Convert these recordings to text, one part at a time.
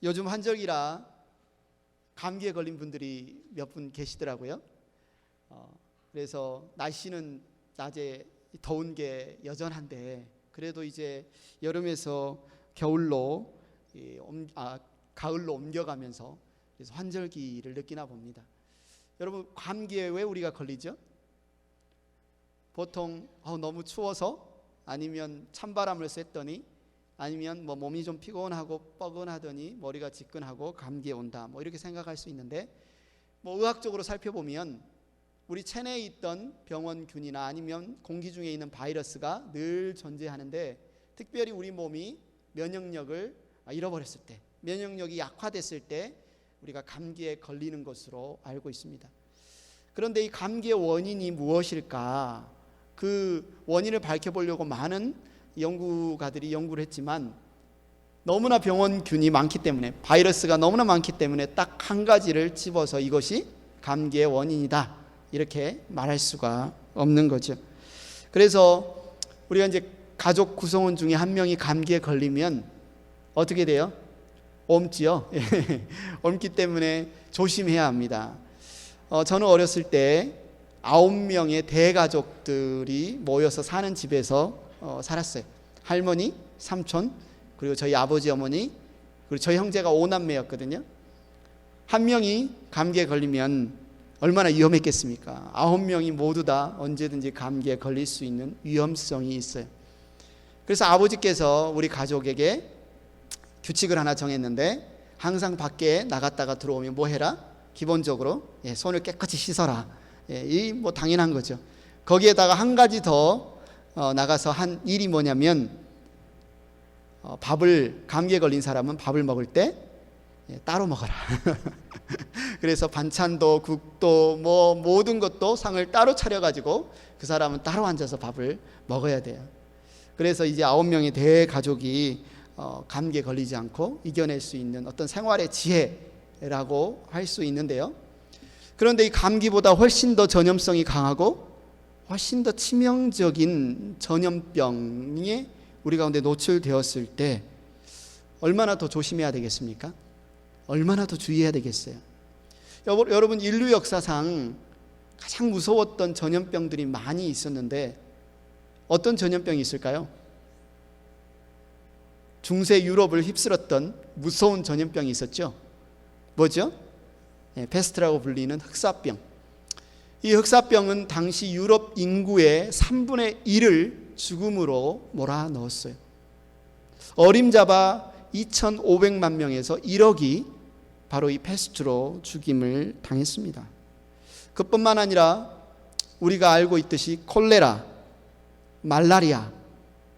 요즘 환절기라 감기에 걸린 분들이 몇 분 계시더라고요. 그래서 날씨는 낮에 더운 게 여전한데 그래도 이제 여름에서 겨울로 가을로 옮겨가면서 그래서 환절기를 느끼나 봅니다. 여러분, 감기에 왜 우리가 걸리죠? 보통 너무 추워서, 아니면 찬바람을 쐈더니, 아니면 몸이 좀 피곤하고 뻐근하더니 머리가 지끈하고 감기에 온다, 이렇게 생각할 수 있는데, 의학적으로 살펴보면 우리 체내에 있던 병원균이나 아니면 공기 중에 있는 바이러스가 늘 존재하는데, 특별히 우리 몸이 면역력을 잃어버렸을 때, 면역력이 약화됐을 때 우리가 감기에 걸리는 것으로 알고 있습니다. 그런데 이 감기의 원인이 무엇일까? 그 원인을 밝혀보려고 많은 연구가들이 연구를 했지만, 너무나 병원균이 많기 때문에, 바이러스가 너무나 많기 때문에 딱 한 가지를 집어서 이것이 감기의 원인이다, 이렇게 말할 수가 없는 거죠. 그래서 우리가 이제 가족 구성원 중에 한 명이 감기에 걸리면 어떻게 돼요? 옮지요. 옮기 때문에 조심해야 합니다. 저는 어렸을 때 9명의 대가족들이 모여서 사는 집에서 살았어요. 할머니, 삼촌, 그리고 저희 아버지, 어머니, 그리고 저희 형제가 5남매였거든요. 한 명이 감기에 걸리면 얼마나 위험했겠습니까? 9명이 모두 다 언제든지 감기에 걸릴 수 있는 위험성이 있어요. 그래서 아버지께서 우리 가족에게 규칙을 하나 정했는데, 항상 밖에 나갔다가 들어오면 뭐 해라? 기본적으로 손을 깨끗이 씻어라. 이 당연한 거죠. 거기에다가 한 가지 더 나가서 한 일이 뭐냐면, 감기에 걸린 사람은 밥을 먹을 때 따로 먹어라. 그래서 반찬도 국도 모든 것도 상을 따로 차려가지고 그 사람은 따로 앉아서 밥을 먹어야 돼요. 그래서 이제 9명의 대가족이 감기에 걸리지 않고 이겨낼 수 있는 어떤 생활의 지혜라고 할 수 있는데요. 그런데 이 감기보다 훨씬 더 전염성이 강하고 훨씬 더 치명적인 전염병에 우리 가운데 노출되었을 때 얼마나 더 조심해야 되겠습니까? 얼마나 더 주의해야 되겠어요? 여러분, 인류 역사상 가장 무서웠던 전염병들이 많이 있었는데 어떤 전염병이 있을까요? 중세 유럽을 휩쓸었던 무서운 전염병이 있었죠. 뭐죠? 페스트라고 불리는 흑사병. 이 흑사병은 당시 유럽 인구의 3분의 1을 죽음으로 몰아넣었어요. 어림잡아 2,500만 명에서 1억이 바로 이 페스트로 죽임을 당했습니다. 그뿐만 아니라 우리가 알고 있듯이 콜레라, 말라리아,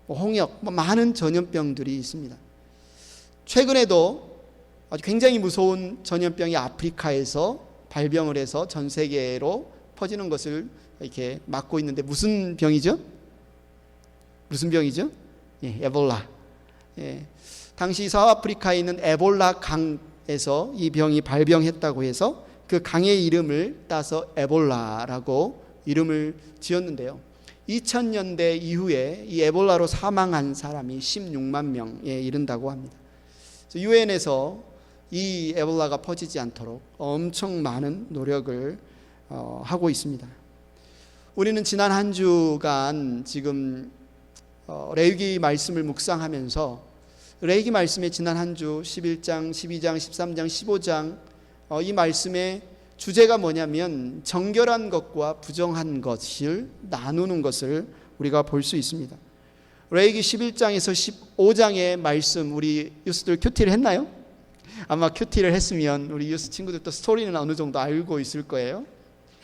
홍역, 많은 전염병들이 있습니다. 최근에도 아주 굉장히 무서운 전염병이 아프리카에서 발병을 해서 전 세계로 퍼지는 것을 이렇게 막고 있는데, 무슨 병이죠? 무슨 병이죠? 에볼라. 당시 서아프리카에 있는 에볼라 강에서 이 병이 발병했다고 해서 그 강의 이름을 따서 에볼라라고 이름을 지었는데요. 2000년대 이후에 이 에볼라로 사망한 사람이 16만 명에 이른다고 합니다. 유엔에서 이 에볼라가 퍼지지 않도록 엄청 많은 노력을 하고 있습니다. 우리는 지난 한 주간 지금 레위기 말씀을 묵상하면서, 레위기 말씀의 지난 한 주 11장, 12장, 13장, 15장 이 말씀의 주제가 뭐냐면 정결한 것과 부정한 것을 나누는 것을 우리가 볼 수 있습니다. 레위기 11장에서 15장의 말씀, 우리 유스들 큐티를 했나요? 아마 큐티를 했으면 우리 유스 친구들도 스토리는 어느 정도 알고 있을 거예요.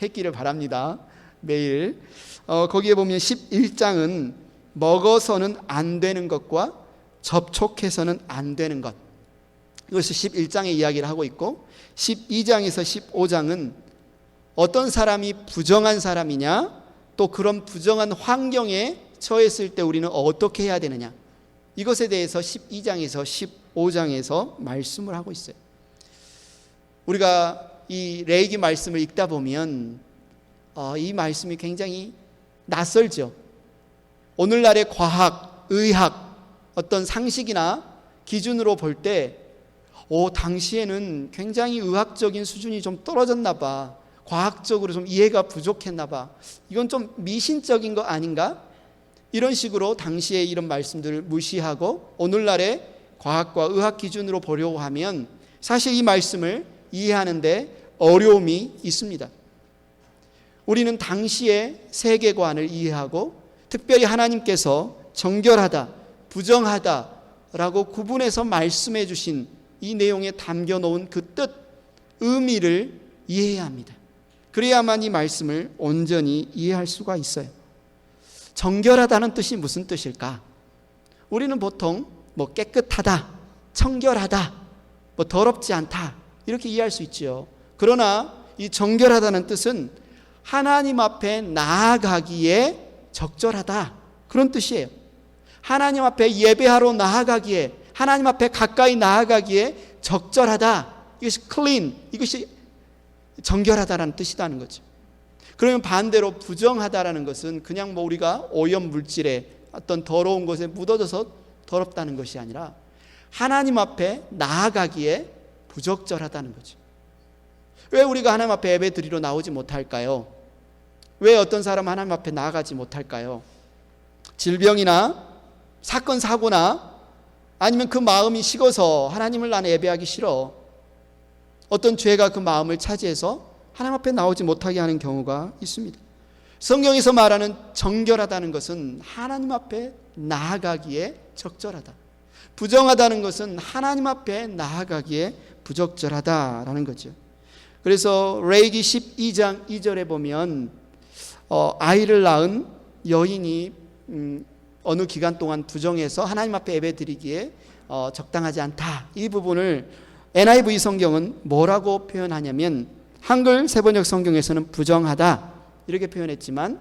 했기를 바랍니다. 매일 거기에 보면 11장은 먹어서는 안 되는 것과 접촉해서는 안 되는 것, 이것을 11장의 이야기를 하고 있고, 12장에서 15장은 어떤 사람이 부정한 사람이냐, 또 그런 부정한 환경에 처했을 때 우리는 어떻게 해야 되느냐, 이것에 대해서 12장에서 15장에서 말씀을 하고 있어요. 우리가 이 레위기 말씀을 읽다 보면 이 말씀이 굉장히 낯설죠. 오늘날의 과학, 의학, 어떤 상식이나 기준으로 볼 때 당시에는 굉장히 의학적인 수준이 좀 떨어졌나 봐. 과학적으로 좀 이해가 부족했나 봐. 이건 좀 미신적인 거 아닌가? 이런 식으로 당시에 이런 말씀들을 무시하고 오늘날의 과학과 의학 기준으로 보려고 하면 사실 이 말씀을 이해하는데 어려움이 있습니다. 우리는 당시의 세계관을 이해하고 특별히 하나님께서 정결하다, 부정하다라고 구분해서 말씀해 주신 이 내용에 담겨 놓은 그 뜻, 의미를 이해해야 합니다. 그래야만 이 말씀을 온전히 이해할 수가 있어요. 정결하다는 뜻이 무슨 뜻일까? 우리는 보통 깨끗하다, 청결하다, 더럽지 않다 이렇게 이해할 수 있죠. 그러나 이 정결하다는 뜻은 하나님 앞에 나아가기에 적절하다 그런 뜻이에요. 하나님 앞에 예배하러 나아가기에, 하나님 앞에 가까이 나아가기에 적절하다. 이것이 clean, 이것이 정결하다라는 뜻이라는 거죠. 그러면 반대로 부정하다라는 것은 그냥 우리가 오염 물질에 어떤 더러운 것에 묻어져서 더럽다는 것이 아니라 하나님 앞에 나아가기에 부적절하다는 거죠. 왜 우리가 하나님 앞에 예배 드리러 나오지 못할까요? 왜 어떤 사람은 하나님 앞에 나아가지 못할까요? 질병이나 사건 사고나 아니면 그 마음이 식어서 하나님을 나는 예배하기 싫어. 어떤 죄가 그 마음을 차지해서 하나님 앞에 나오지 못하게 하는 경우가 있습니다. 성경에서 말하는 정결하다는 것은 하나님 앞에 나아가기에 적절하다. 부정하다는 것은 하나님 앞에 나아가기에 부적절하다라는 거죠. 그래서 레위기 12장 2절에 보면 아이를 낳은 여인이 어느 기간 동안 부정해서 하나님 앞에 예배드리기에 적당하지 않다. 이 부분을 NIV 성경은 뭐라고 표현하냐면 한글 세번역 성경에서는 부정하다 이렇게 표현했지만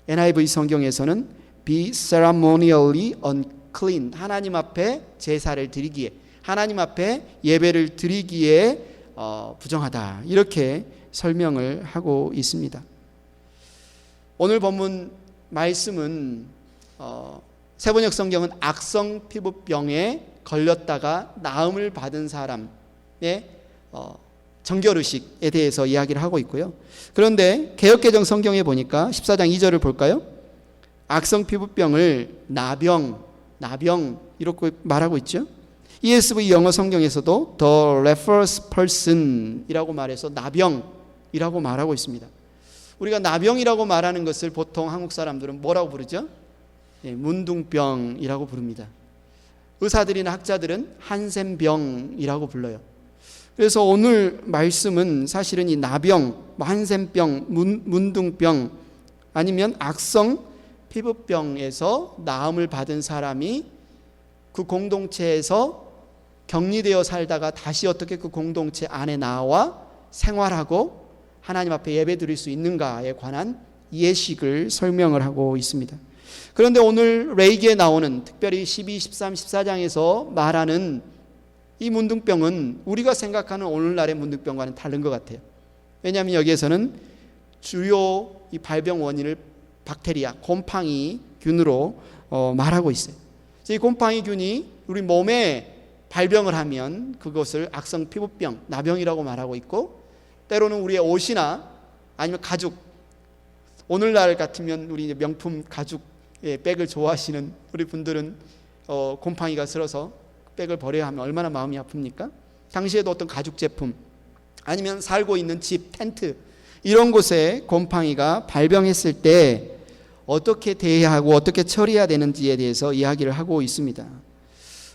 NIV 성경에서는 be ceremonially unclean, 하나님 앞에 제사를 드리기에, 하나님 앞에 예배를 드리기에 부정하다 이렇게 설명을 하고 있습니다. 오늘 본문 말씀은 세번역 성경은 악성 피부병에 걸렸다가 나음을 받은 사람의 정결의식에 대해서 이야기를 하고 있고요. 그런데 개역개정 성경에 보니까 14장 2절을 볼까요? 악성 피부병을 나병 이렇게 말하고 있죠. ESV 영어 성경에서도 the leprous person이라고 말해서 나병이라고 말하고 있습니다. 우리가 나병이라고 말하는 것을 보통 한국 사람들은 뭐라고 부르죠? 문둥병이라고 부릅니다. 의사들이나 학자들은 한센병이라고 불러요. 그래서 오늘 말씀은 사실은 이 나병, 한센병, 문둥병 아니면 악성 피부병에서 나음을 받은 사람이 그 공동체에서 격리되어 살다가 다시 어떻게 그 공동체 안에 나와 생활하고 하나님 앞에 예배드릴 수 있는가에 관한 예식을 설명을 하고 있습니다. 그런데 오늘 레위기에 나오는 특별히 12, 13, 14장에서 말하는 이 문둥병은 우리가 생각하는 오늘날의 문둥병과는 다른 것 같아요. 왜냐하면 여기에서는 주요 이 발병 원인을 박테리아, 곰팡이균으로 말하고 있어요. 이 곰팡이균이 우리 몸에 발병을 하면 그것을 악성 피부병, 나병이라고 말하고 있고, 때로는 우리의 옷이나 아니면 가죽, 오늘날 같으면 우리 명품 가죽 백을 좋아하시는 우리 분들은 곰팡이가 슬어서 백을 버려야 하면 얼마나 마음이 아픕니까? 당시에도 어떤 가죽 제품 아니면 살고 있는 집, 텐트 이런 곳에 곰팡이가 발병했을 때 어떻게 대해야 하고 어떻게 처리해야 되는지에 대해서 이야기를 하고 있습니다.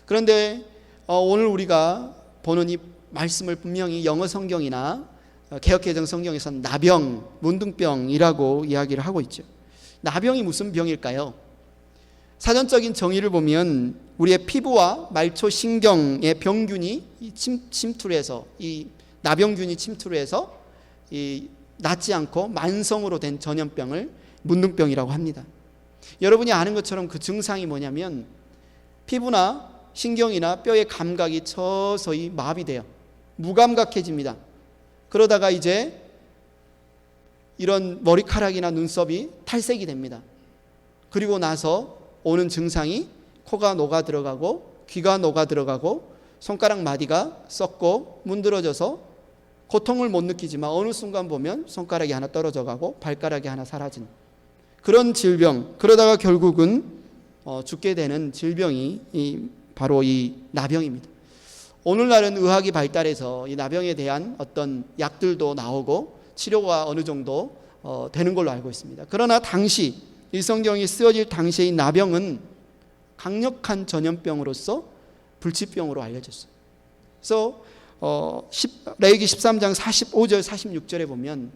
그런데 오늘 우리가 보는 이 말씀을 분명히 영어 성경이나 개역개정 성경에서는 나병, 문둥병이라고 이야기를 하고 있죠. 나병이 무슨 병일까요? 사전적인 정의를 보면 우리의 피부와 말초 신경의 병균이 침투를 해서 이 나병균이 침투를 해서 낫지 않고 만성으로 된 전염병을 문둥병이라고 합니다. 여러분이 아는 것처럼 그 증상이 뭐냐면 피부나 신경이나 뼈의 감각이 서서히 마비돼요. 무감각해집니다. 그러다가 이제 이런 머리카락이나 눈썹이 탈색이 됩니다. 그리고 나서 오는 증상이 코가 녹아 들어가고 귀가 녹아 들어가고 손가락 마디가 썩고 문드러져서 고통을 못 느끼지만 어느 순간 보면 손가락이 하나 떨어져 가고 발가락이 하나 사라진 그런 질병, 그러다가 결국은 죽게 되는 질병이 바로 이 나병입니다. 오늘날은 의학이 발달해서 이 나병에 대한 어떤 약들도 나오고 치료가 어느 정도 되는 걸로 알고 있습니다. 그러나 당시 이 성경이 쓰여질 당시의 나병은 강력한 전염병으로서 불치병으로 알려졌어요. 그래서 레위기 13장 45절 46절에 보면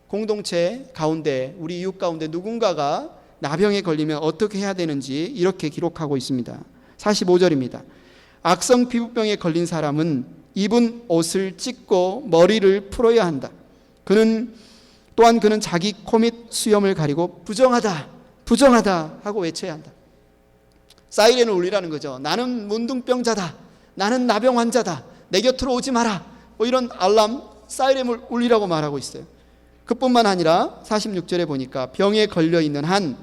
공동체 가운데 우리 이웃 가운데 누군가가 나병에 걸리면 어떻게 해야 되는지 이렇게 기록하고 있습니다. 45절입니다. 악성 피부병에 걸린 사람은 입은 옷을 찢고 머리를 풀어야 한다. 그는 자기 코 및 수염을 가리고 부정하다, 부정하다 하고 외쳐야 한다. 사이렌을 울리라는 거죠. 나는 문둥병자다. 나는 나병 환자다. 내 곁으로 오지 마라. 이런 알람, 사이렌을 울리라고 말하고 있어요. 그뿐만 아니라 46절에 보니까 병에 걸려 있는 한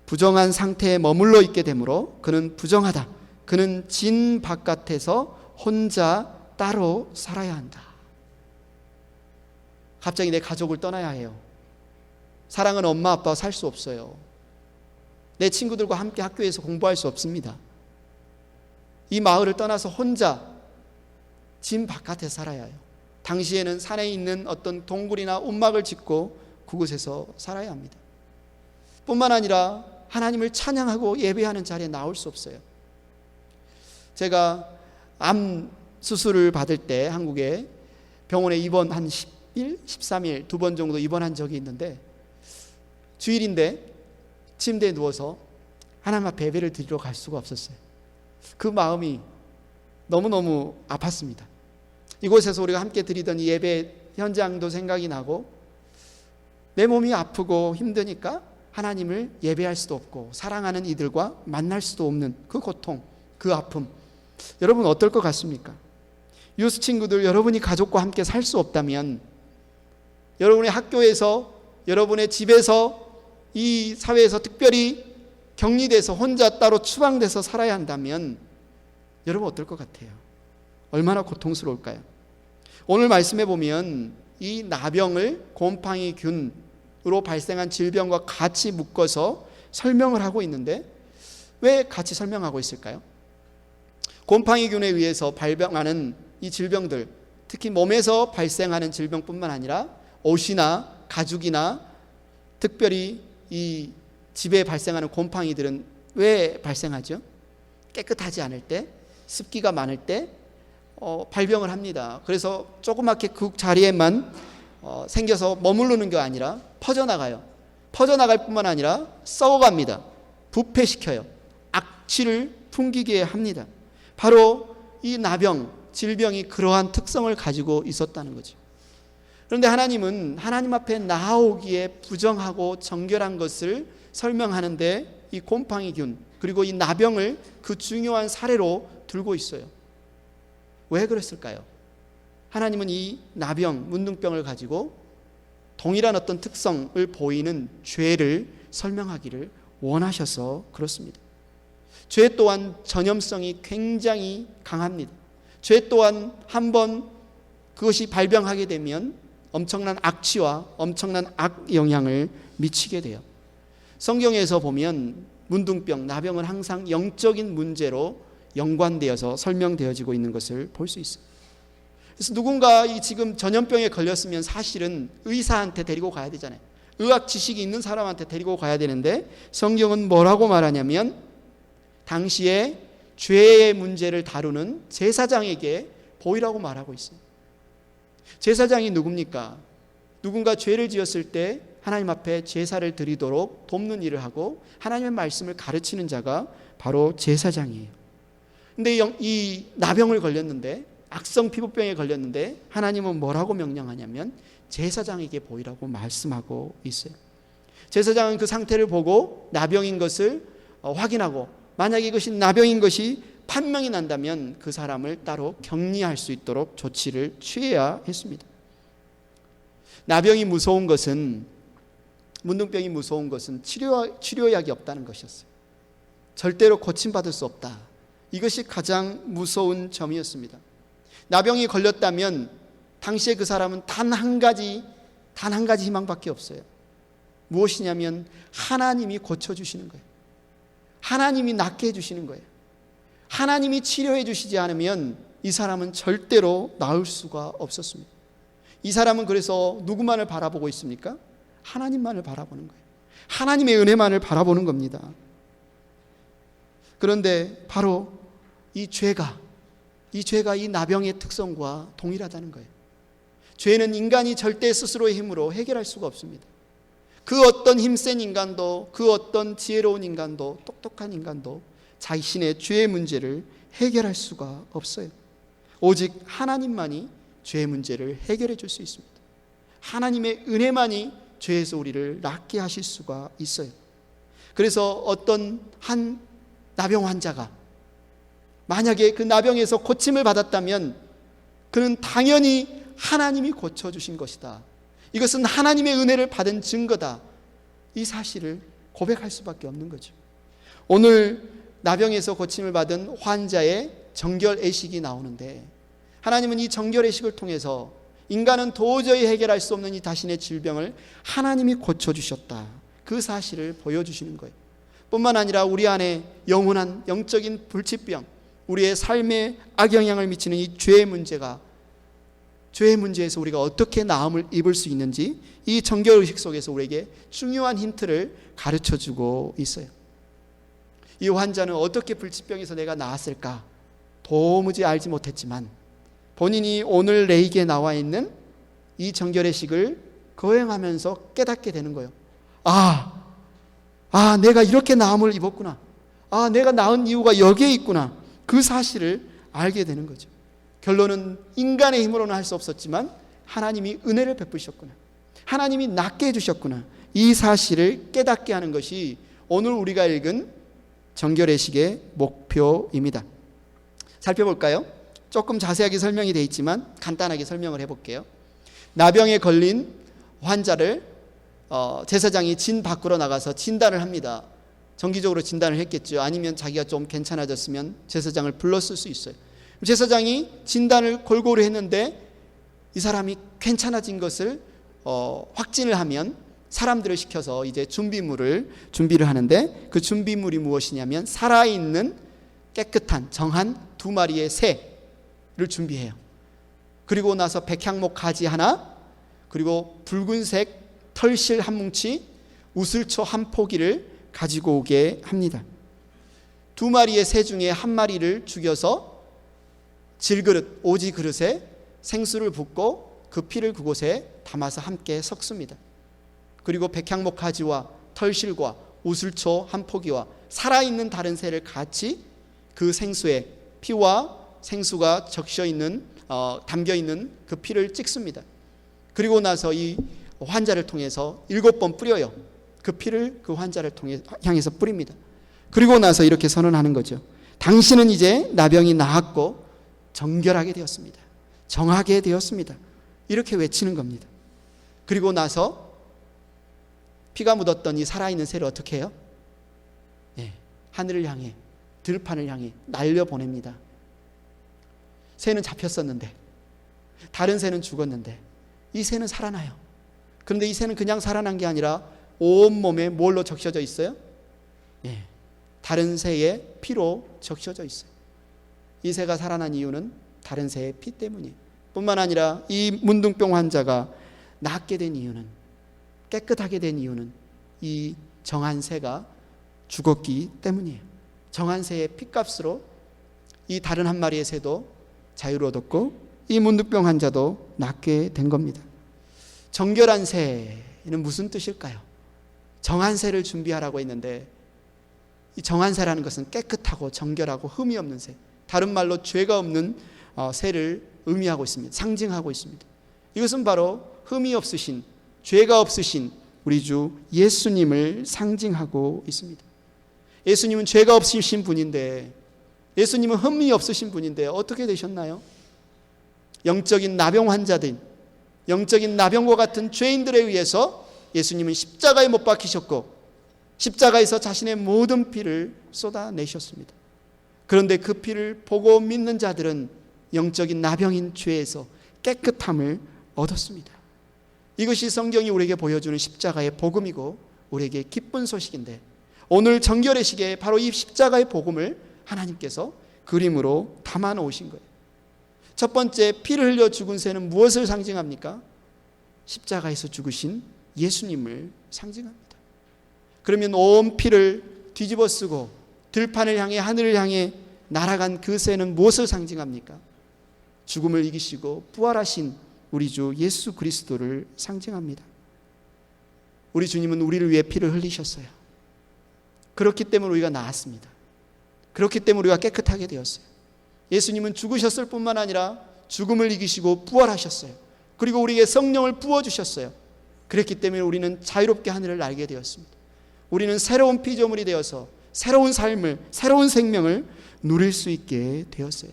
부정한 상태에 머물러 있게 되므로 그는 부정하다. 그는 진 바깥에서 혼자 따로 살아야 한다. 갑자기 내 가족을 떠나야 해요. 사랑하는 엄마 아빠와 살 수 없어요. 내 친구들과 함께 학교에서 공부할 수 없습니다. 이 마을을 떠나서 혼자 진 바깥에 살아야 해요. 당시에는 산에 있는 어떤 동굴이나 움막을 짓고 그곳에서 살아야 합니다. 뿐만 아니라 하나님을 찬양하고 예배하는 자리에 나올 수 없어요. 제가 암 수술을 받을 때 한국에 병원에 입원 한 10일, 13일 2번 정도 입원한 적이 있는데 주일인데 침대에 누워서 하나님 앞에 예배를 드리러 갈 수가 없었어요. 그 마음이 너무너무 아팠습니다. 이곳에서 우리가 함께 드리던 예배 현장도 생각이 나고 내 몸이 아프고 힘드니까 하나님을 예배할 수도 없고 사랑하는 이들과 만날 수도 없는 그 고통, 그 아픔, 여러분 어떨 것 같습니까? 유스 친구들, 여러분이 가족과 함께 살 수 없다면, 여러분의 학교에서, 여러분의 집에서, 이 사회에서 특별히 격리돼서 혼자 따로 추방돼서 살아야 한다면 여러분 어떨 것 같아요? 얼마나 고통스러울까요? 오늘 말씀해 보면 이 나병을 곰팡이 균으로 발생한 질병과 같이 묶어서 설명을 하고 있는데 왜 같이 설명하고 있을까요? 곰팡이균에 의해서 발병하는 이 질병들, 특히 몸에서 발생하는 질병뿐만 아니라 옷이나 가죽이나 특별히 이 집에 발생하는 곰팡이들은 왜 발생하죠? 깨끗하지 않을 때, 습기가 많을 때 발병을 합니다. 그래서 조그맣게 그 자리에만 생겨서 머무르는 게 아니라 퍼져나가요. 퍼져나갈 뿐만 아니라 썩어갑니다. 부패시켜요. 악취를 풍기게 합니다. 바로 이 나병, 질병이 그러한 특성을 가지고 있었다는 거죠. 그런데 하나님은 하나님 앞에 나아오기에 부정하고 정결한 것을 설명하는데 이 곰팡이균 그리고 이 나병을 그 중요한 사례로 들고 있어요. 왜 그랬을까요? 하나님은 이 나병, 문둥병을 가지고 동일한 어떤 특성을 보이는 죄를 설명하기를 원하셔서 그렇습니다. 죄 또한 전염성이 굉장히 강합니다. 죄 또한 한번 그것이 발병하게 되면 엄청난 악취와 엄청난 악영향을 미치게 돼요. 성경에서 보면 문둥병, 나병은 항상 영적인 문제로 연관되어서 설명되어지고 있는 것을 볼 수 있어요. 그래서 누군가 이 지금 전염병에 걸렸으면 사실은 의사한테 데리고 가야 되잖아요. 의학 지식이 있는 사람한테 데리고 가야 되는데 성경은 뭐라고 말하냐면 당시에 죄의 문제를 다루는 제사장에게 보이라고 말하고 있어요. 제사장이 누굽니까? 누군가 죄를 지었을 때 하나님 앞에 제사를 드리도록 돕는 일을 하고 하나님의 말씀을 가르치는 자가 바로 제사장이에요. 근데 이 나병을 걸렸는데, 악성 피부병에 걸렸는데 하나님은 뭐라고 명령하냐면 제사장에게 보이라고 말씀하고 있어요. 제사장은 그 상태를 보고 나병인 것을 확인하고 만약에 이것이 나병인 것이 판명이 난다면 그 사람을 따로 격리할 수 있도록 조치를 취해야 했습니다. 나병이 무서운 것은, 문둥병이 무서운 것은 치료약이 없다는 것이었어요. 절대로 고침받을 수 없다. 이것이 가장 무서운 점이었습니다. 나병이 걸렸다면 당시에 그 사람은 단 한 가지 희망밖에 없어요. 무엇이냐면 하나님이 고쳐주시는 거예요. 하나님이 낫게 해주시는 거예요. 하나님이 치료해 주시지 않으면 이 사람은 절대로 나을 수가 없었습니다. 이 사람은 그래서 누구만을 바라보고 있습니까? 하나님만을 바라보는 거예요. 하나님의 은혜만을 바라보는 겁니다. 그런데 바로 이 죄가 이 나병의 특성과 동일하다는 거예요. 죄는 인간이 절대 스스로의 힘으로 해결할 수가 없습니다. 그 어떤 힘센 인간도, 그 어떤 지혜로운 인간도, 똑똑한 인간도 자신의 죄의 문제를 해결할 수가 없어요. 오직 하나님만이 죄의 문제를 해결해 줄 수 있습니다. 하나님의 은혜만이 죄에서 우리를 낫게 하실 수가 있어요. 그래서 어떤 한 나병 환자가 만약에 그 나병에서 고침을 받았다면 그는 당연히 하나님이 고쳐주신 것이다. 이것은 하나님의 은혜를 받은 증거다. 이 사실을 고백할 수밖에 없는 거죠. 오늘 나병에서 고침을 받은 환자의 정결애식이 나오는데 하나님은 이 정결애식을 통해서 인간은 도저히 해결할 수 없는 이 자신의 질병을 하나님이 고쳐주셨다. 그 사실을 보여주시는 거예요. 뿐만 아니라 우리 안에 영원한 영적인 불치병, 우리의 삶에 악영향을 미치는 이 죄의 문제에서 우리가 어떻게 나음을 입을 수 있는지 이 정결의식 속에서 우리에게 중요한 힌트를 가르쳐주고 있어요. 이 환자는 어떻게 불치병에서 내가 나았을까 도무지 알지 못했지만 본인이 오늘 레이기에 나와 있는 이 정결의식을 거행하면서 깨닫게 되는 거예요. 내가 이렇게 나음을 입었구나. 내가 나은 이유가 여기에 있구나. 그 사실을 알게 되는 거죠. 결론은 인간의 힘으로는 할 수 없었지만 하나님이 은혜를 베푸셨구나. 하나님이 낫게 해주셨구나. 이 사실을 깨닫게 하는 것이 오늘 우리가 읽은 정결의식의 목표입니다. 살펴볼까요? 조금 자세하게 설명이 되어 있지만 간단하게 설명을 해볼게요. 나병에 걸린 환자를 제사장이 진 밖으로 나가서 진단을 합니다. 정기적으로 진단을 했겠죠. 아니면 자기가 좀 괜찮아졌으면 제사장을 불렀을 수 있어요. 제사장이 진단을 골고루 했는데 이 사람이 괜찮아진 것을 확진을 하면 사람들을 시켜서 이제 준비를 하는데 그 준비물이 무엇이냐면 살아있는 깨끗한 정한 2마리의 새를 준비해요. 그리고 나서 백향목 가지 하나, 그리고 붉은색 털실 한 뭉치, 우슬초 한 포기를 가지고 오게 합니다. 2마리의 새 중에 1마리를 죽여서 질그릇, 오지 그릇에 생수를 붓고 그 피를 그곳에 담아서 함께 섞습니다. 그리고 백향목 가지와 털실과 우슬초 한 포기와 살아있는 다른 새를 같이 그 생수에 피와 생수가 담겨있는 그 피를 찍습니다. 그리고 나서 이 환자를 통해서 7번 뿌려요. 그 피를 그 환자를 향해서 뿌립니다. 그리고 나서 이렇게 선언하는 거죠. 당신은 이제 나병이 나았고 정결하게 되었습니다. 정하게 되었습니다. 이렇게 외치는 겁니다. 그리고 나서 피가 묻었던 이 살아있는 새를 어떻게 해요? 하늘을 향해, 들판을 향해 날려보냅니다. 새는 잡혔었는데, 다른 새는 죽었는데 이 새는 살아나요. 그런데 이 새는 그냥 살아난 게 아니라 온몸에 뭘로 적셔져 있어요? 다른 새의 피로 적셔져 있어요. 이 새가 살아난 이유는 다른 새의 피 때문이에요. 뿐만 아니라 이 문둥병 환자가 낫게 된 이유는, 깨끗하게 된 이유는 이 정한 새가 죽었기 때문이에요. 정한 새의 피값으로 이 다른 1마리의 새도 자유를 얻었고 이 문둥병 환자도 낫게 된 겁니다. 정결한 새는 무슨 뜻일까요? 정한 새를 준비하라고 했는데 이 정한 새라는 것은 깨끗하고 정결하고 흠이 없는 새, 다른 말로 죄가 없는 새를 의미하고 있습니다. 상징하고 있습니다. 이것은 바로 흠이 없으신, 죄가 없으신 우리 주 예수님을 상징하고 있습니다. 예수님은 죄가 없으신 분인데, 예수님은 흠이 없으신 분인데 어떻게 되셨나요? 영적인 나병 환자들, 영적인 나병과 같은 죄인들에 의해서 예수님은 십자가에 못 박히셨고 십자가에서 자신의 모든 피를 쏟아내셨습니다. 그런데 그 피를 보고 믿는 자들은 영적인 나병인 죄에서 깨끗함을 얻었습니다. 이것이 성경이 우리에게 보여주는 십자가의 복음이고 우리에게 기쁜 소식인데, 오늘 정결의 시기에 바로 이 십자가의 복음을 하나님께서 그림으로 담아 놓으신 거예요. 첫 번째, 피를 흘려 죽은 새는 무엇을 상징합니까? 십자가에서 죽으신 예수님을 상징합니다. 그러면 온 피를 뒤집어 쓰고 들판을 향해, 하늘을 향해 날아간 그 새는 무엇을 상징합니까? 죽음을 이기시고 부활하신 우리 주 예수 그리스도를 상징합니다. 우리 주님은 우리를 위해 피를 흘리셨어요. 그렇기 때문에 우리가 나았습니다. 그렇기 때문에 우리가 깨끗하게 되었어요. 예수님은 죽으셨을 뿐만 아니라 죽음을 이기시고 부활하셨어요. 그리고 우리에게 성령을 부어주셨어요. 그랬기 때문에 우리는 자유롭게 하늘을 날게 되었습니다. 우리는 새로운 피조물이 되어서 새로운 삶을, 새로운 생명을 누릴 수 있게 되었어요.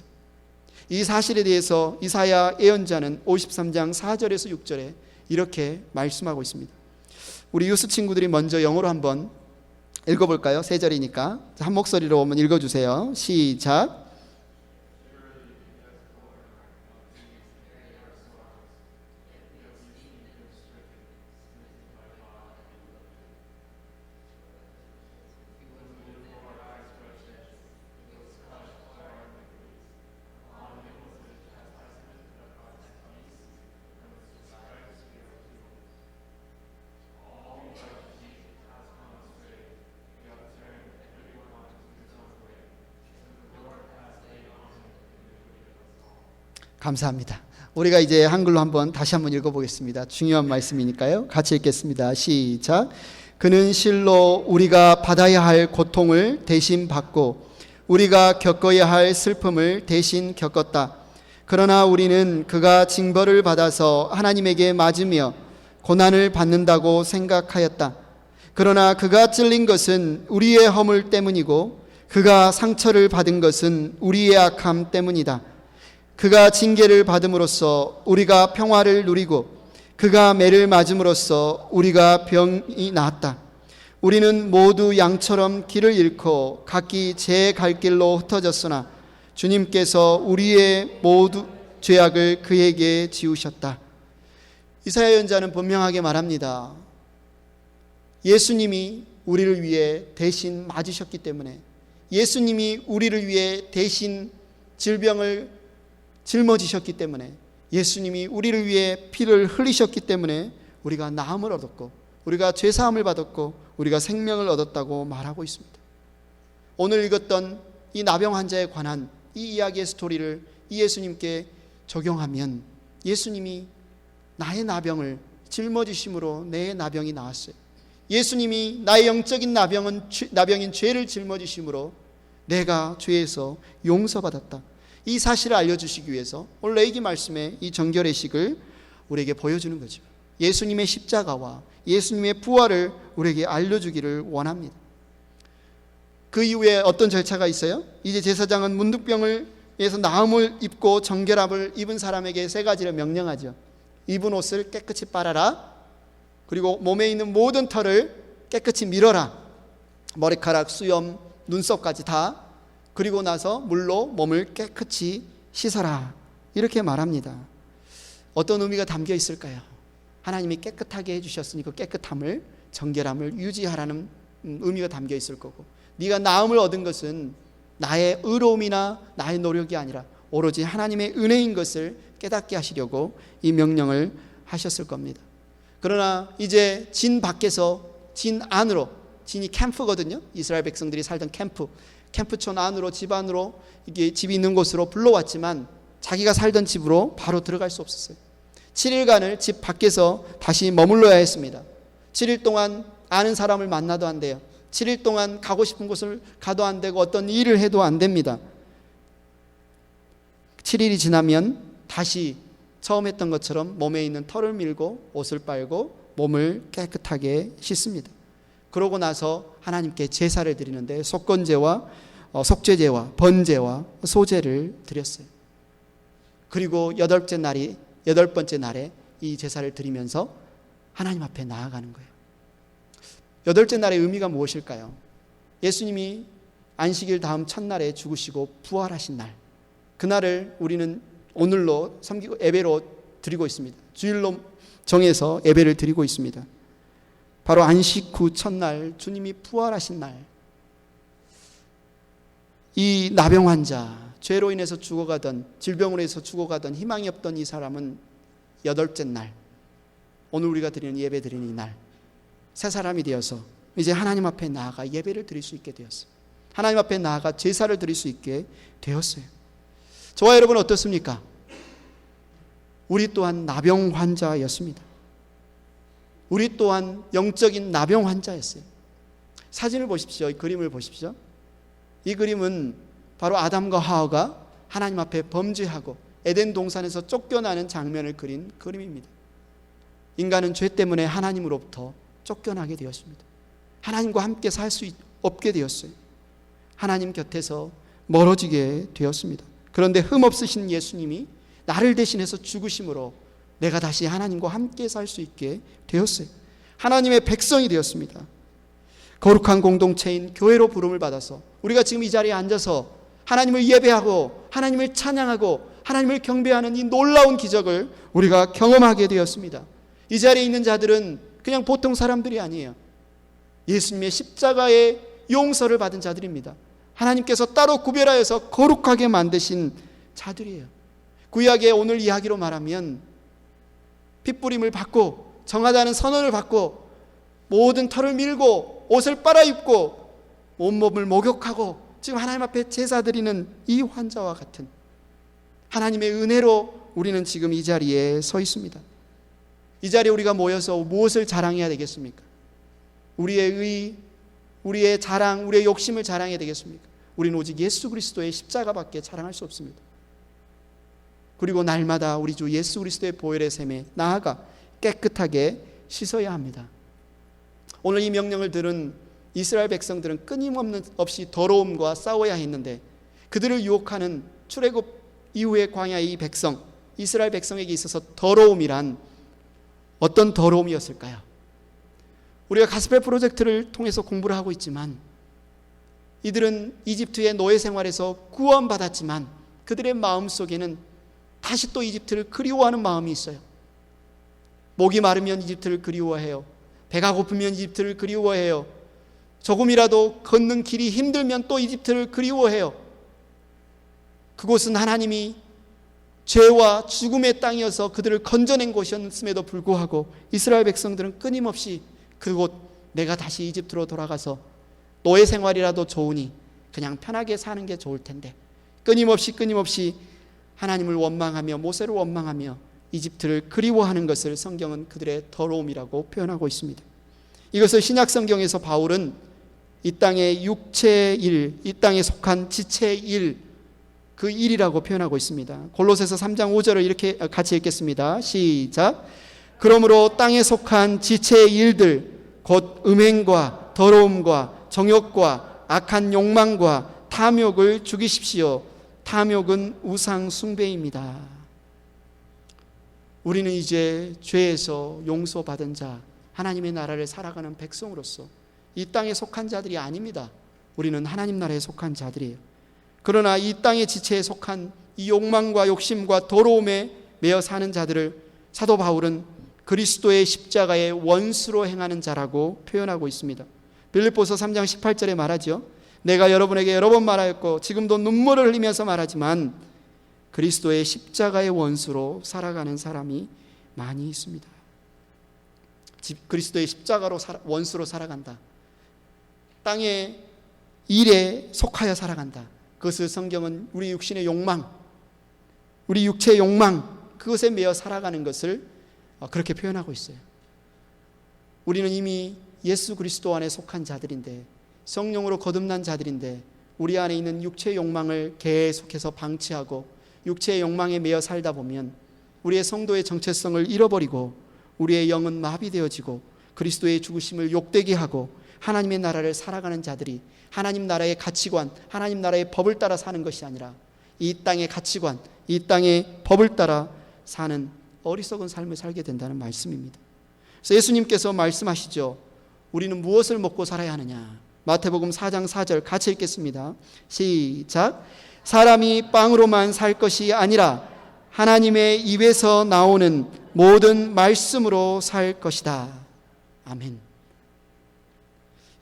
이 사실에 대해서 이사야 예언자는 53장 4절에서 6절에 이렇게 말씀하고 있습니다. 우리 유스 친구들이 먼저 영어로 한번 읽어볼까요? 3절이니까 한 목소리로 한번 읽어주세요. 시작. 감사합니다. 우리가 이제 한글로 다시 한번 읽어보겠습니다. 중요한 말씀이니까요. 같이 읽겠습니다. 시작. 그는 실로 우리가 받아야 할 고통을 대신 받고 우리가 겪어야 할 슬픔을 대신 겪었다. 그러나 우리는 그가 징벌을 받아서 하나님에게 맞으며 고난을 받는다고 생각하였다. 그러나 그가 찔린 것은 우리의 허물 때문이고 그가 상처를 받은 것은 우리의 악함 때문이다. 그가 징계를 받음으로써 우리가 평화를 누리고 그가 매를 맞음으로써 우리가 병이 나았다. 우리는 모두 양처럼 길을 잃고 각기 제 갈 길로 흩어졌으나 주님께서 우리의 모두 죄악을 그에게 지우셨다. 이사야 예언자는 분명하게 말합니다. 예수님이 우리를 위해 대신 맞으셨기 때문에, 예수님이 우리를 위해 대신 질병을 짊어지셨기 때문에, 예수님이 우리를 위해 피를 흘리셨기 때문에 우리가 나음을 얻었고 우리가 죄사함을 받았고 우리가 생명을 얻었다고 말하고 있습니다. 오늘 읽었던 이 나병 환자에 관한 이 이야기의 스토리를 이 예수님께 적용하면 예수님이 나의 나병을 짊어지심으로 내 나병이 나았어요. 예수님이 나의 영적인 나병인 죄를 짊어지심으로 내가 죄에서 용서받았다. 이 사실을 알려주시기 위해서 오늘 레이기 말씀의 이 정결의식을 우리에게 보여주는 거죠. 예수님의 십자가와 예수님의 부활을 우리에게 알려주기를 원합니다. 그 이후에 어떤 절차가 있어요? 이제 제사장은 문둥병에서 나음을 입고 정결함을 입은 사람에게 3가지를 명령하죠. 입은 옷을 깨끗이 빨아라. 그리고 몸에 있는 모든 털을 깨끗이 밀어라. 머리카락, 수염, 눈썹까지 다. 그리고 나서 물로 몸을 깨끗이 씻어라. 이렇게 말합니다. 어떤 의미가 담겨 있을까요? 하나님이 깨끗하게 해주셨으니 그 깨끗함을, 정결함을 유지하라는 의미가 담겨 있을 거고, 네가 나음을 얻은 것은 나의 의로움이나 나의 노력이 아니라 오로지 하나님의 은혜인 것을 깨닫게 하시려고 이 명령을 하셨을 겁니다. 그러나 이제 진 밖에서 진 안으로, 진이 캠프거든요. 이스라엘 백성들이 살던 캠프촌 안으로, 집 안으로, 이게 집이 있는 곳으로 불러왔지만 자기가 살던 집으로 바로 들어갈 수 없었어요. 7일간을 집 밖에서 다시 머물러야 했습니다. 7일 동안 아는 사람을 만나도 안 돼요. 7일 동안 가고 싶은 곳을 가도 안 되고 어떤 일을 해도 안 됩니다. 7일이 지나면 다시 처음 했던 것처럼 몸에 있는 털을 밀고 옷을 빨고 몸을 깨끗하게 씻습니다. 그러고 나서 하나님께 제사를 드리는데 속건제와 속죄제와 번제와 소제를 드렸어요. 그리고 8번째 날에 이 제사를 드리면서 하나님 앞에 나아가는 거예요. 8째 날의 의미가 무엇일까요? 예수님이 안식일 다음 첫날에 죽으시고 부활하신 날, 그날을 우리는 오늘로 섬기고 예배로 드리고 있습니다. 주일로 정해서 예배를 드리고 있습니다. 바로 안식 후 첫날 주님이 부활하신 날, 이 나병 환자, 죄로 인해서 죽어가던, 질병으로 해서 죽어가던 희망이 없던 이 사람은 여덟째 날, 오늘 우리가 드리는 예배 드리는 이 날, 새 사람이 되어서 이제 하나님 앞에 나아가 예배를 드릴 수 있게 되었어요. 하나님 앞에 나아가 제사를 드릴 수 있게 되었어요. 저와 여러분 어떻습니까? 우리 또한 나병 환자였습니다. 우리 또한 영적인 나병 환자였어요. 사진을 보십시오. 이 그림을 보십시오. 이 그림은 바로 아담과 하와가 하나님 앞에 범죄하고 에덴 동산에서 쫓겨나는 장면을 그린 그림입니다. 인간은 죄 때문에 하나님으로부터 쫓겨나게 되었습니다. 하나님과 함께 살 수 없게 되었어요. 하나님 곁에서 멀어지게 되었습니다. 그런데 흠없으신 예수님이 나를 대신해서 죽으심으로 내가 다시 하나님과 함께 살 수 있게 되었어요. 하나님의 백성이 되었습니다. 거룩한 공동체인 교회로 부름을 받아서 우리가 지금 이 자리에 앉아서 하나님을 예배하고 하나님을 찬양하고 하나님을 경배하는 이 놀라운 기적을 우리가 경험하게 되었습니다. 이 자리에 있는 자들은 그냥 보통 사람들이 아니에요. 예수님의 십자가의 용서를 받은 자들입니다. 하나님께서 따로 구별하여서 거룩하게 만드신 자들이에요. 구약의 오늘 이야기로 말하면 핏부림을 받고 정하다는 선언을 받고 모든 털을 밀고 옷을 빨아입고 온몸을 목욕하고 지금 하나님 앞에 제사 드리는 이 환자와 같은 하나님의 은혜로 우리는 지금 이 자리에 서 있습니다. 이 자리에 우리가 모여서 무엇을 자랑해야 되겠습니까? 우리의 의, 우리의 자랑, 우리의 욕심을 자랑해야 되겠습니까? 우리는 오직 예수 그리스도의 십자가밖에 자랑할 수 없습니다. 그리고 날마다 우리 주 예수 그리스도의 보혈의 샘에 나아가 깨끗하게 씻어야 합니다. 오늘 이 명령을 들은 이스라엘 백성들은 끊임없이 더러움과 싸워야 했는데 그들을 유혹하는 출애굽 이후의 광야의 이 백성, 이스라엘 백성에게 있어서 더러움이란 어떤 더러움이었을까요? 우리가 가스펠 프로젝트를 통해서 공부를 하고 있지만 이들은 이집트의 노예 생활에서 구원받았지만 그들의 마음속에는 다시 또 이집트를 그리워하는 마음이 있어요. 목이 마르면 이집트를 그리워해요. 배가 고프면 이집트를 그리워해요. 조금이라도 걷는 길이 힘들면 또 이집트를 그리워해요. 그곳은 하나님이 죄와 죽음의 땅이어서 그들을 건져낸 곳이었음에도 불구하고 이스라엘 백성들은 끊임없이 그곳 내가 다시 이집트로 돌아가서 노예 생활이라도 좋으니 그냥 편하게 사는 게 좋을 텐데 끊임없이 하나님을 원망하며 모세를 원망하며 이집트를 그리워하는 것을 성경은 그들의 더러움이라고 표현하고 있습니다. 이것을 신약 성경에서 바울은 이 땅의 육체의 일, 이 땅에 속한 지체의 일, 그 일이라고 표현하고 있습니다. 골로새서 3장 5절을 이렇게 같이 읽겠습니다. 시작. 그러므로 땅에 속한 지체의 일들 곧 음행과 더러움과 정욕과 악한 욕망과 탐욕을 죽이십시오. 탐욕은 우상 숭배입니다. 우리는 이제 죄에서 용서받은 자, 하나님의 나라를 살아가는 백성으로서 이 땅에 속한 자들이 아닙니다. 우리는 하나님 나라에 속한 자들이에요. 그러나 이 땅의 지체에 속한 이 욕망과 욕심과 더러움에 매여 사는 자들을 사도 바울은 그리스도의 십자가의 원수로 행하는 자라고 표현하고 있습니다. 빌립보서 3장 18절에 말하죠. 내가 여러분에게 여러 번 말하였고 지금도 눈물을 흘리면서 말하지만 그리스도의 십자가의 원수로 살아가는 사람이 많이 있습니다. 그리스도의 십자가로 원수로 살아간다. 땅의 일에 속하여 살아간다. 그것을 성경은 우리 육신의 욕망, 우리 육체의 욕망, 그것에 매여 살아가는 것을 그렇게 표현하고 있어요. 우리는 이미 예수 그리스도 안에 속한 자들인데, 성령으로 거듭난 자들인데 우리 안에 있는 육체의 욕망을 계속해서 방치하고 육체의 욕망에 매여 살다 보면 우리의 성도의 정체성을 잃어버리고 우리의 영은 마비되어지고 그리스도의 죽으심을 욕되게 하고 하나님의 나라를 살아가는 자들이 하나님 나라의 가치관, 하나님 나라의 법을 따라 사는 것이 아니라 이 땅의 가치관, 이 땅의 법을 따라 사는 어리석은 삶을 살게 된다는 말씀입니다. 그래서 예수님께서 말씀하시죠. 우리는 무엇을 먹고 살아야 하느냐? 마태복음 4장 4절 같이 읽겠습니다. 시작. 사람이 빵으로만 살 것이 아니라 하나님의 입에서 나오는 모든 말씀으로 살 것이다. 아멘.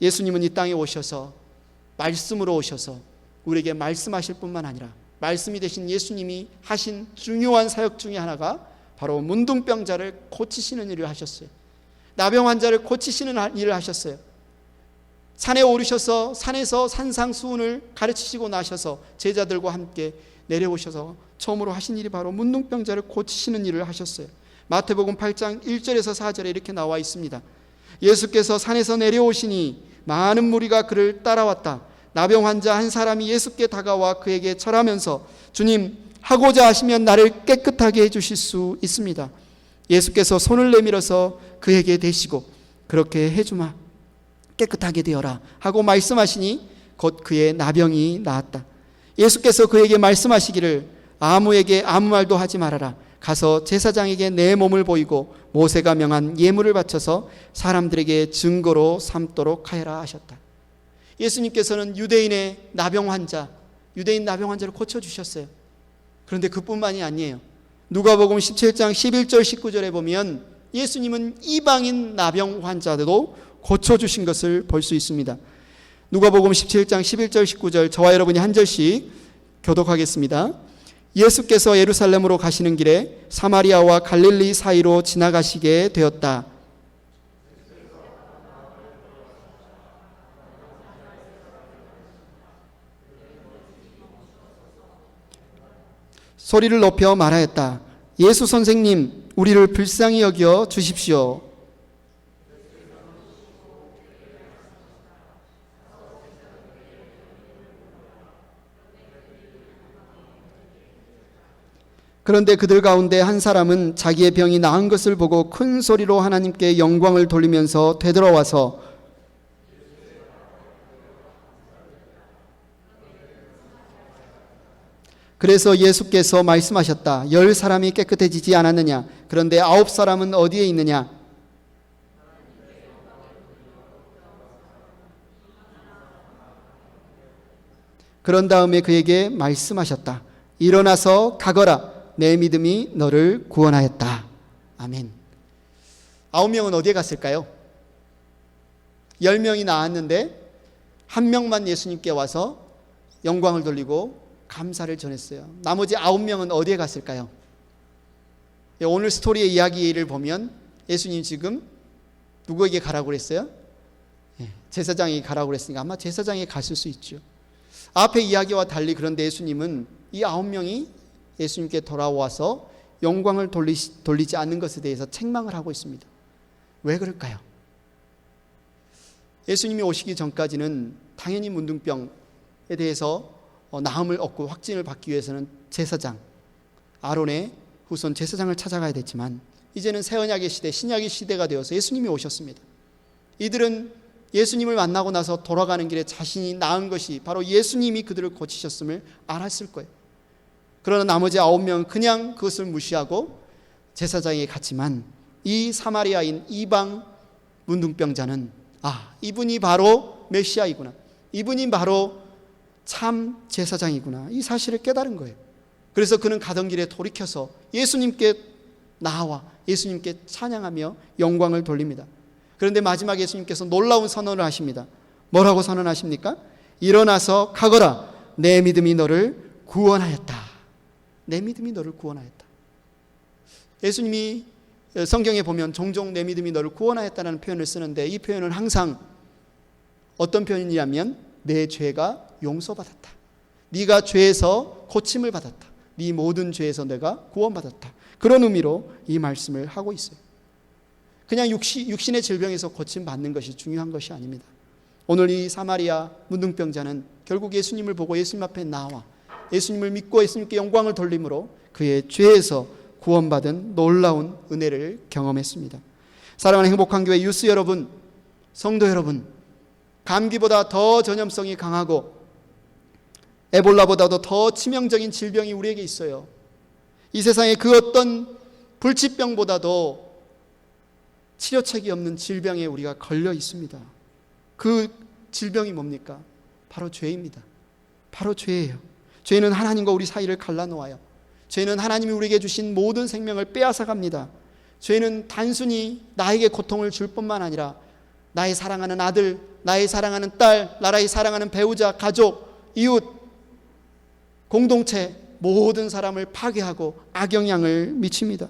예수님은 이 땅에 오셔서 말씀으로 오셔서 우리에게 말씀하실 뿐만 아니라 말씀이 되신 예수님이 하신 중요한 사역 중에 하나가 바로 문둥병자를 고치시는 일을 하셨어요. 나병 환자를 고치시는 일을 하셨어요. 산에 오르셔서 산에서 산상수훈을 가르치시고 나셔서 제자들과 함께 내려오셔서 처음으로 하신 일이 바로 문둥병자를 고치시는 일을 하셨어요. 마태복음 8장 1절에서 4절에 이렇게 나와 있습니다. 예수께서 산에서 내려오시니 많은 무리가 그를 따라왔다. 나병 환자 한 사람이 예수께 다가와 그에게 절하면서 주님, 하고자 하시면 나를 깨끗하게 해주실 수 있습니다. 예수께서 손을 내밀어서 그에게 대시고 그렇게 해주마, 깨끗하게 되어라 하고 말씀하시니 곧 그의 나병이 나았다. 예수께서 그에게 말씀하시기를 아무에게 아무 말도 하지 말아라. 가서 제사장에게 내 몸을 보이고 모세가 명한 예물을 바쳐서 사람들에게 증거로 삼도록 하여라 하셨다. 예수님께서는 유대인 나병 환자를 고쳐주셨어요. 그런데 그뿐만이 아니에요. 누가복음 17장 11절 19절에 보면 예수님은 이방인 나병 환자들도 고쳐주신 것을 볼 수 있습니다. 누가복음 17장 11절 19절 저와 여러분이 한 절씩 교독하겠습니다. 예수께서 예루살렘으로 가시는 길에 사마리아와 갈릴리 사이로 지나가시게 되었다. 소리를 높여 말하였다. 예수 선생님, 우리를 불쌍히 여겨 주십시오. 그런데 그들 가운데 한 사람은 자기의 병이 나은 것을 보고 큰 소리로 하나님께 영광을 돌리면서 되돌아와서 그래서 예수께서 말씀하셨다. 10사람이 깨끗해지지 않았느냐? 그런데 9사람은 어디에 있느냐? 그런 다음에 그에게 말씀하셨다. 일어나서 가거라. 내 믿음이 너를 구원하였다. 아멘. 9명은 어디에 갔을까요? 10명이 나왔는데 한 명만 예수님께 와서 영광을 돌리고 감사를 전했어요. 나머지 9명은 어디에 갔을까요? 오늘 스토리의 이야기를 보면 예수님 지금 누구에게 가라고 그랬어요? 제사장에게 가라고 그랬으니까 아마 제사장에게 갔을 수 있죠. 앞에 이야기와 달리 그런데 예수님은 이 9명이 예수님께 돌아와서 영광을 돌리지 않는 것에 대해서 책망을 하고 있습니다. 왜 그럴까요? 예수님이 오시기 전까지는 당연히 문둥병에 대해서 나음을 얻고 확진을 받기 위해서는 제사장, 아론의 후손 제사장을 찾아가야 됐지만 이제는 새 언약의 시대, 신약의 시대가 되어서 예수님이 오셨습니다. 이들은 예수님을 만나고 나서 돌아가는 길에 자신이 나은 것이 바로 예수님이 그들을 고치셨음을 알았을 거예요. 그러나 나머지 9명은 그냥 그것을 무시하고 제사장에게 갔지만 이 사마리아인 이방 문둥병자는 이분이 바로 메시아이구나, 이분이 바로 참 제사장이구나, 이 사실을 깨달은 거예요. 그래서 그는 가던 길에 돌이켜서 예수님께 나와 예수님께 찬양하며 영광을 돌립니다. 그런데 마지막에 예수님께서 놀라운 선언을 하십니다. 뭐라고 선언하십니까? 일어나서 가거라. 내 믿음이 너를 구원하였다. 내 믿음이 너를 구원하였다. 예수님이 성경에 보면 종종 내 믿음이 너를 구원하였다는 표현을 쓰는데 이 표현은 항상 어떤 표현이냐면 내 죄가 용서받았다. 네가 죄에서 고침을 받았다. 네 모든 죄에서 내가 구원받았다. 그런 의미로 이 말씀을 하고 있어요. 그냥 육신의 질병에서 고침받는 것이 중요한 것이 아닙니다. 오늘 이 사마리아 문둥병자는 결국 예수님을 보고 예수님 앞에 나와 예수님을 믿고 예수님께 영광을 돌림으로 그의 죄에서 구원받은 놀라운 은혜를 경험했습니다. 사랑하는 행복한 교회 유스 여러분, 성도 여러분, 감기보다 더 전염성이 강하고 에볼라보다도 더 치명적인 질병이 우리에게 있어요. 이 세상에 그 어떤 불치병보다도 치료책이 없는 질병에 우리가 걸려 있습니다. 그 질병이 뭡니까? 바로 죄입니다. 바로 죄예요. 죄는 하나님과 우리 사이를 갈라놓아요. 죄는 하나님이 우리에게 주신 모든 생명을 빼앗아 갑니다. 죄는 단순히 나에게 고통을 줄 뿐만 아니라 나의 사랑하는 아들, 나의 사랑하는 딸, 나의 사랑하는 배우자, 가족, 이웃, 공동체 모든 사람을 파괴하고 악영향을 미칩니다.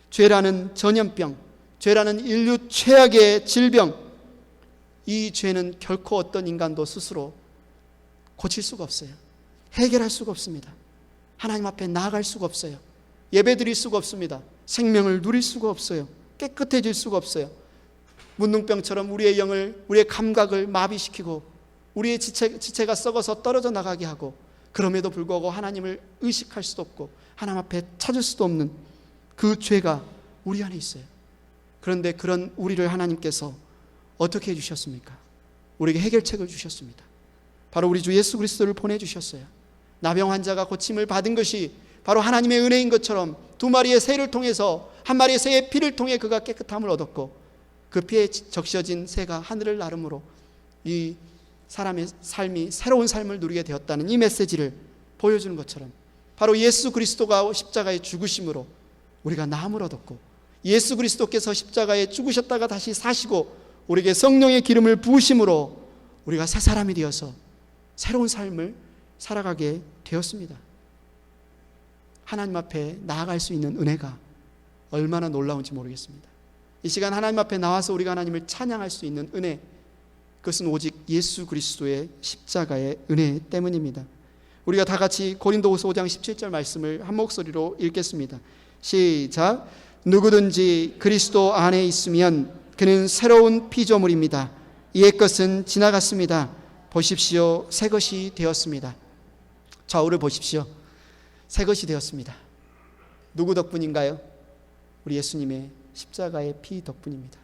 죄라는 전염병, 죄라는 인류 최악의 질병, 이 죄는 결코 어떤 인간도 스스로 고칠 수가 없어요. 해결할 수가 없습니다. 하나님 앞에 나아갈 수가 없어요. 예배 드릴 수가 없습니다. 생명을 누릴 수가 없어요. 깨끗해질 수가 없어요. 문둥병처럼 우리의 영을, 우리의 감각을 마비시키고 우리의 지체가 썩어서 떨어져 나가게 하고, 그럼에도 불구하고 하나님을 의식할 수도 없고 하나님 앞에 찾을 수도 없는 그 죄가 우리 안에 있어요. 그런데 그런 우리를 하나님께서 어떻게 해주셨습니까? 우리에게 해결책을 주셨습니다. 바로 우리 주 예수 그리스도를 보내주셨어요. 나병 환자가 고침을 받은 것이 바로 하나님의 은혜인 것처럼 두 마리의 새를 통해서, 한 마리의 새의 피를 통해 그가 깨끗함을 얻었고, 그 피에 적셔진 새가 하늘을 나름으로 이 사람의 삶이 새로운 삶을 누리게 되었다는 이 메시지를 보여주는 것처럼, 바로 예수 그리스도가 십자가에 죽으심으로 우리가 나음을 얻었고, 예수 그리스도께서 십자가에 죽으셨다가 다시 사시고 우리에게 성령의 기름을 부으심으로 우리가 새 사람이 되어서 새로운 삶을 살아가게 되었습니다. 하나님 앞에 나아갈 수 있는 은혜가 얼마나 놀라운지 모르겠습니다. 이 시간 하나님 앞에 나와서 우리가 하나님을 찬양할 수 있는 은혜, 그것은 오직 예수 그리스도의 십자가의 은혜 때문입니다. 우리가 다 같이 고린도후서 5장 17절 말씀을 한 목소리로 읽겠습니다. 시작. 누구든지 그리스도 안에 있으면 그는 새로운 피조물입니다. 옛 것은 지나갔습니다. 보십시오, 새 것이 되었습니다. 좌우를 보십시오. 새 것이 되었습니다. 누구 덕분인가요? 우리 예수님의 십자가의 피 덕분입니다.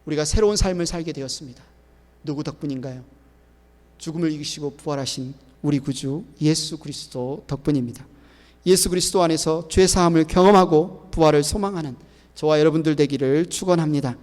우리가 새로운 삶을 살게 되었습니다. 누구 덕분인가요? 죽음을 이기시고 부활하신 우리 구주 예수 그리스도 덕분입니다. 예수 그리스도 안에서 죄 사함을 경험하고 부활을 소망하는 저와 여러분들 되기를 축원합니다.